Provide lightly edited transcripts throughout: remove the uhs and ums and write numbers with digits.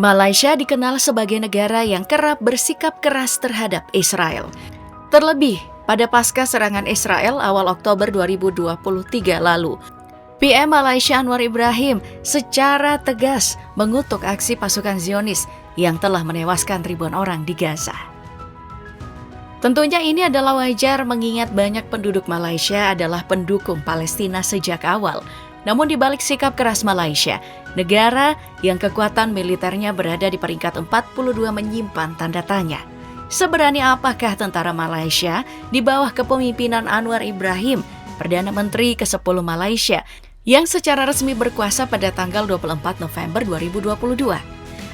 Malaysia dikenal sebagai negara yang kerap bersikap keras terhadap Israel. Terlebih pada pasca serangan Israel awal Oktober 2023 lalu. PM Malaysia Anwar Ibrahim secara tegas mengutuk aksi pasukan Zionis yang telah menewaskan ribuan orang di Gaza. Tentunya ini adalah wajar mengingat banyak penduduk Malaysia adalah pendukung Palestina sejak awal. Namun di balik sikap keras Malaysia, negara yang kekuatan militernya berada di peringkat 42 menyimpan tanda tanya. Seberani apakah tentara Malaysia di bawah kepemimpinan Anwar Ibrahim, Perdana Menteri ke-10 Malaysia, yang secara resmi berkuasa pada tanggal 24 November 2022.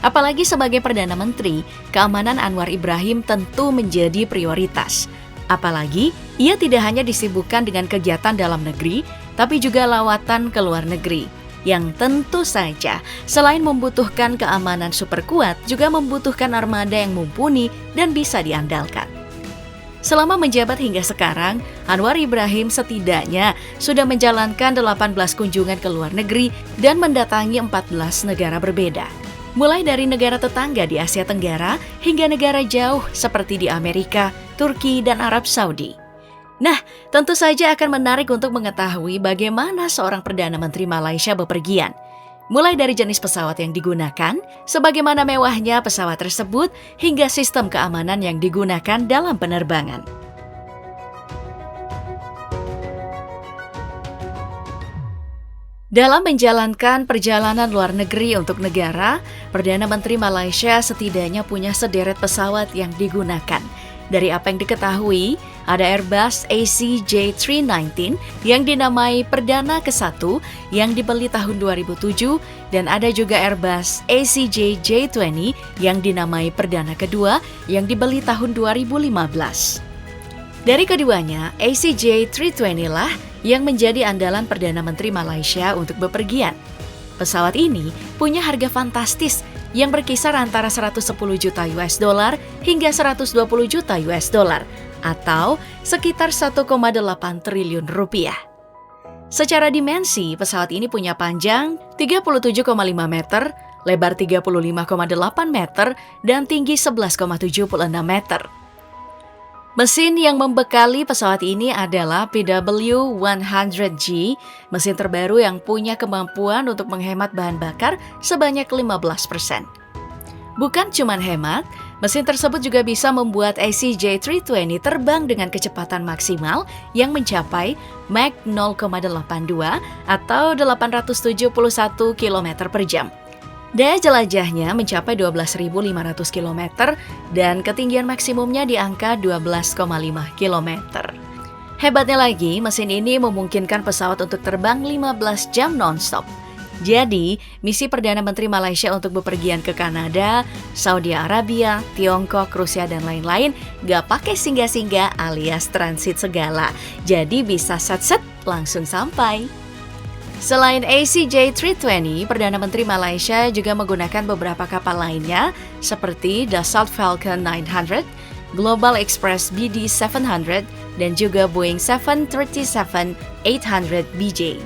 Apalagi sebagai Perdana Menteri, keamanan Anwar Ibrahim tentu menjadi prioritas. Apalagi, ia tidak hanya disibukkan dengan kegiatan dalam negeri, tapi juga lawatan ke luar negeri, yang tentu saja selain membutuhkan keamanan super kuat, juga membutuhkan armada yang mumpuni dan bisa diandalkan. Selama menjabat hingga sekarang, Anwar Ibrahim setidaknya sudah menjalankan 18 kunjungan ke luar negeri dan mendatangi 14 negara berbeda. Mulai dari negara tetangga di Asia Tenggara hingga negara jauh seperti di Amerika, Turki, dan Arab Saudi. Nah, tentu saja akan menarik untuk mengetahui bagaimana seorang Perdana Menteri Malaysia bepergian. Mulai dari jenis pesawat yang digunakan, sebagaimana mewahnya pesawat tersebut, hingga sistem keamanan yang digunakan dalam penerbangan. Dalam menjalankan perjalanan luar negeri untuk negara, Perdana Menteri Malaysia setidaknya punya sederet pesawat yang digunakan. Dari apa yang diketahui, ada Airbus ACJ319 yang dinamai Perdana ke-1 yang dibeli tahun 2007 dan ada juga Airbus ACJ-J20 yang dinamai Perdana ke-2 yang dibeli tahun 2015. Dari keduanya, ACJ320 lah yang menjadi andalan Perdana Menteri Malaysia untuk bepergian. Pesawat ini punya harga fantastis yang berkisar antara 110 juta US dollar hingga 120 juta US dollar atau sekitar 1,8 triliun rupiah. Secara dimensi, pesawat ini punya panjang 37,5 meter, lebar 35,8 meter, dan tinggi 11,76 meter. Mesin yang membekali pesawat ini adalah PW100G, mesin terbaru yang punya kemampuan untuk menghemat bahan bakar sebanyak 15%. Bukan cuma hemat, mesin tersebut juga bisa membuat ACJ320 terbang dengan kecepatan maksimal yang mencapai Mach 0,82 atau 871 km per jam. Daya jelajahnya mencapai 12.500 km dan ketinggian maksimumnya di angka 12,5 km. Hebatnya lagi, mesin ini memungkinkan pesawat untuk terbang 15 jam non-stop. Jadi, misi Perdana Menteri Malaysia untuk bepergian ke Kanada, Saudi Arabia, Tiongkok, Rusia, dan lain-lain gak pakai singgah-singgah alias transit segala. Jadi bisa set-set langsung sampai. Selain ACJ320, Perdana Menteri Malaysia juga menggunakan beberapa kapal lainnya seperti Dassault Falcon 900, Global Express BD700, dan juga Boeing 737-800 BJ.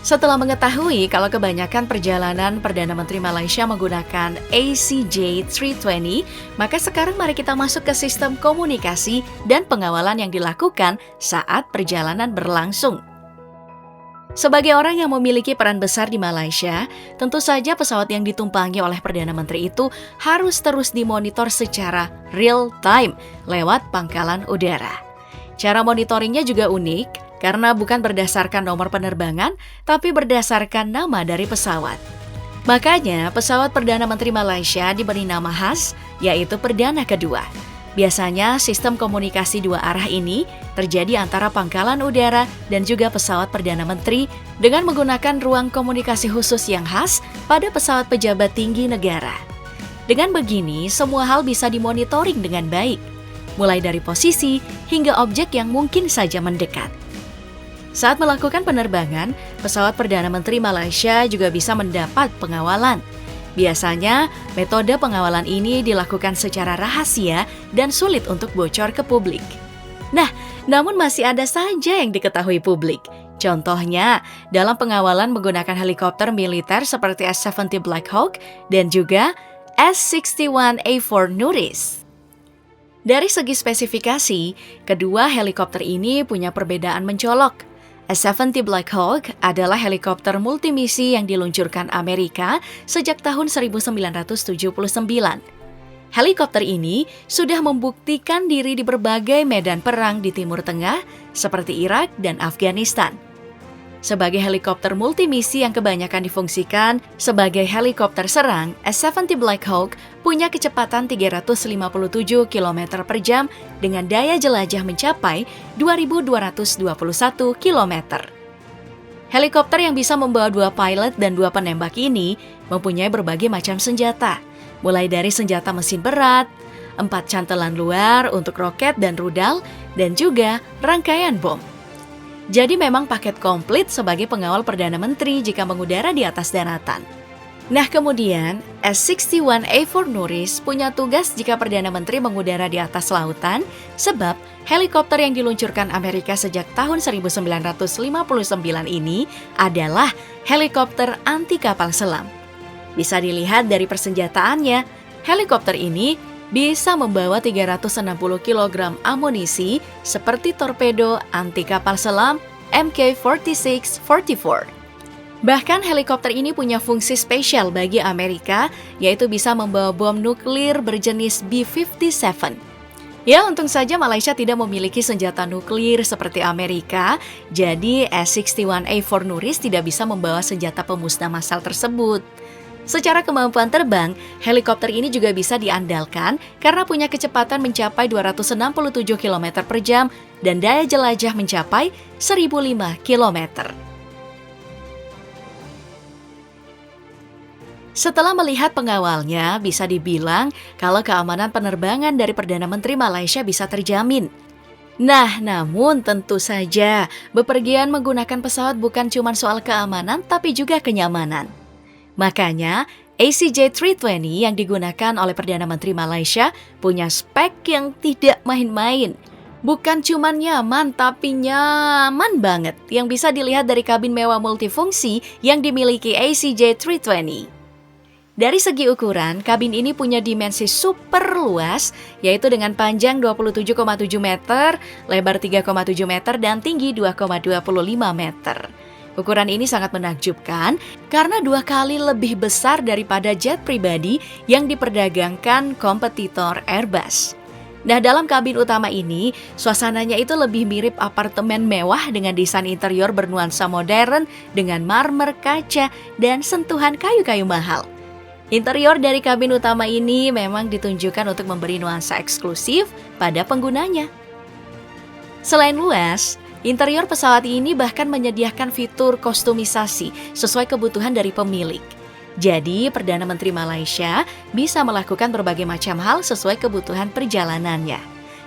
Setelah mengetahui kalau kebanyakan perjalanan Perdana Menteri Malaysia menggunakan ACJ320, maka sekarang mari kita masuk ke sistem komunikasi dan pengawalan yang dilakukan saat perjalanan berlangsung. Sebagai orang yang memiliki peran besar di Malaysia, tentu saja pesawat yang ditumpangi oleh Perdana Menteri itu harus terus dimonitor secara real time lewat pangkalan udara. Cara monitoringnya juga unik, karena bukan berdasarkan nomor penerbangan, tapi berdasarkan nama dari pesawat. Makanya, pesawat Perdana Menteri Malaysia diberi nama khas, yaitu Perdana Kedua. Biasanya, sistem komunikasi dua arah ini terjadi antara pangkalan udara dan juga pesawat Perdana Menteri dengan menggunakan ruang komunikasi khusus yang khas pada pesawat pejabat tinggi negara. Dengan begini, semua hal bisa dimonitoring dengan baik, mulai dari posisi hingga objek yang mungkin saja mendekat. Saat melakukan penerbangan, pesawat Perdana Menteri Malaysia juga bisa mendapat pengawalan. Biasanya, metode pengawalan ini dilakukan secara rahasia dan sulit untuk bocor ke publik. Nah, namun masih ada saja yang diketahui publik. Contohnya, dalam pengawalan menggunakan helikopter militer seperti S-70 Black Hawk dan juga S-61A4 Nuris. Dari segi spesifikasi, kedua helikopter ini punya perbedaan mencolok. S-70 Black Hawk adalah helikopter multimisi yang diluncurkan Amerika sejak tahun 1979. Helikopter ini sudah membuktikan diri di berbagai medan perang di Timur Tengah seperti Irak dan Afghanistan. Sebagai helikopter multimisi yang kebanyakan difungsikan sebagai helikopter serang, S-70 Black Hawk punya kecepatan 357 km per jam dengan daya jelajah mencapai 2.221 km. Helikopter yang bisa membawa 2 pilot dan 2 penembak ini mempunyai berbagai macam senjata, mulai dari senjata mesin berat, 4 cantelan luar untuk roket dan rudal, dan juga rangkaian bom. Jadi memang paket komplit sebagai pengawal Perdana Menteri jika mengudara di atas daratan. Nah kemudian, S-61A4 Nuris punya tugas jika Perdana Menteri mengudara di atas lautan, sebab helikopter yang diluncurkan Amerika sejak tahun 1959 ini adalah helikopter anti kapal selam. Bisa dilihat dari persenjataannya, helikopter ini bisa membawa 360 kg amunisi seperti torpedo anti kapal selam Mk-46-44. Bahkan helikopter ini punya fungsi spesial bagi Amerika, yaitu bisa membawa bom nuklir berjenis B-57. Ya, untung saja Malaysia tidak memiliki senjata nuklir seperti Amerika, jadi S-61A4 Nuris tidak bisa membawa senjata pemusnah massal tersebut. Secara kemampuan terbang, helikopter ini juga bisa diandalkan karena punya kecepatan mencapai 267 km per jam dan daya jelajah mencapai 1.005 km. Setelah melihat pengawalnya, bisa dibilang kalau keamanan penerbangan dari Perdana Menteri Malaysia bisa terjamin. Nah, namun tentu saja bepergian menggunakan pesawat bukan cuma soal keamanan tapi juga kenyamanan. Makanya, ACJ320 yang digunakan oleh Perdana Menteri Malaysia punya spek yang tidak main-main. Bukan cuma nyaman, tapi nyaman banget yang bisa dilihat dari kabin mewah multifungsi yang dimiliki ACJ320. Dari segi ukuran, kabin ini punya dimensi super luas, yaitu dengan panjang 27,7 meter, lebar 3,7 meter, dan tinggi 2,25 meter. Ukuran ini sangat menakjubkan karena 2 kali lebih besar daripada jet pribadi yang diperdagangkan kompetitor Airbus. Nah, dalam kabin utama ini, suasananya itu lebih mirip apartemen mewah dengan desain interior bernuansa modern dengan marmer, kaca, dan sentuhan kayu-kayu mahal. Interior dari kabin utama ini memang ditunjukkan untuk memberi nuansa eksklusif pada penggunanya. Selain luas, interior pesawat ini bahkan menyediakan fitur kostumisasi sesuai kebutuhan dari pemilik. Jadi, Perdana Menteri Malaysia bisa melakukan berbagai macam hal sesuai kebutuhan perjalanannya.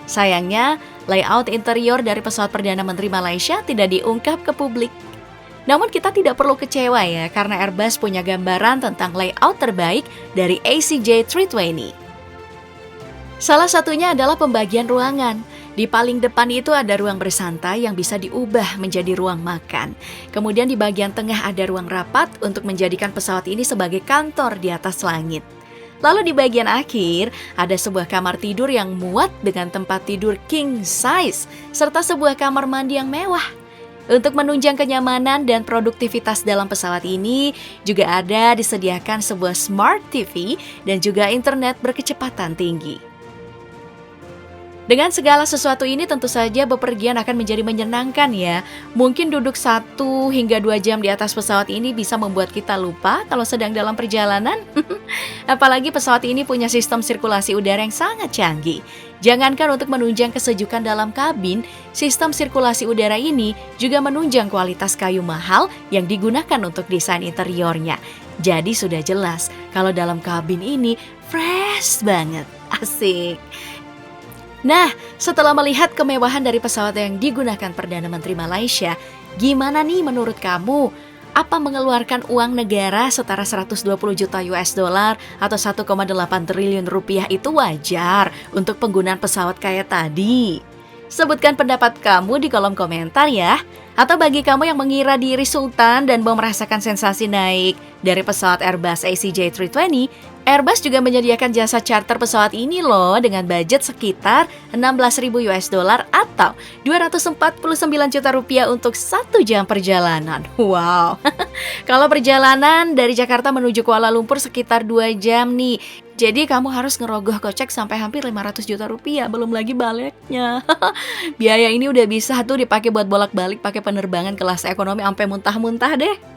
Sayangnya, layout interior dari pesawat Perdana Menteri Malaysia tidak diungkap ke publik. Namun kita tidak perlu kecewa ya, karena Airbus punya gambaran tentang layout terbaik dari ACJ320. Salah satunya adalah pembagian ruangan. Di paling depan itu ada ruang bersantai yang bisa diubah menjadi ruang makan. Kemudian di bagian tengah ada ruang rapat untuk menjadikan pesawat ini sebagai kantor di atas langit. Lalu di bagian akhir ada sebuah kamar tidur yang muat dengan tempat tidur king size serta sebuah kamar mandi yang mewah. Untuk menunjang kenyamanan dan produktivitas dalam pesawat ini juga ada disediakan sebuah smart TV dan juga internet berkecepatan tinggi. Dengan segala sesuatu ini tentu saja bepergian akan menjadi menyenangkan ya. Mungkin duduk 1 hingga 2 jam di atas pesawat ini bisa membuat kita lupa kalau sedang dalam perjalanan. Apalagi pesawat ini punya sistem sirkulasi udara yang sangat canggih. Jangankan untuk menunjang kesejukan dalam kabin, sistem sirkulasi udara ini juga menunjang kualitas kayu mahal yang digunakan untuk desain interiornya. Jadi sudah jelas kalau dalam kabin ini fresh banget. Asik. Nah, setelah melihat kemewahan dari pesawat yang digunakan Perdana Menteri Malaysia, gimana nih menurut kamu? Apa mengeluarkan uang negara setara 120 juta US dollar atau 1,8 triliun rupiah itu wajar untuk penggunaan pesawat kayak tadi? Sebutkan pendapat kamu di kolom komentar ya. Atau bagi kamu yang mengira diri sultan dan mau merasakan sensasi naik dari pesawat Airbus ACJ320, Airbus juga menyediakan jasa charter pesawat ini loh dengan budget sekitar 16.000 US dollar atau 249 juta rupiah untuk 1 jam perjalanan. Wow. Kalau perjalanan dari Jakarta menuju Kuala Lumpur sekitar 2 jam nih. Jadi kamu harus ngerogoh kocek sampai hampir 500 juta rupiah, belum lagi baliknya. Biaya ini udah bisa tuh dipakai buat bolak-balik pakai penerbangan kelas ekonomi sampai muntah-muntah deh.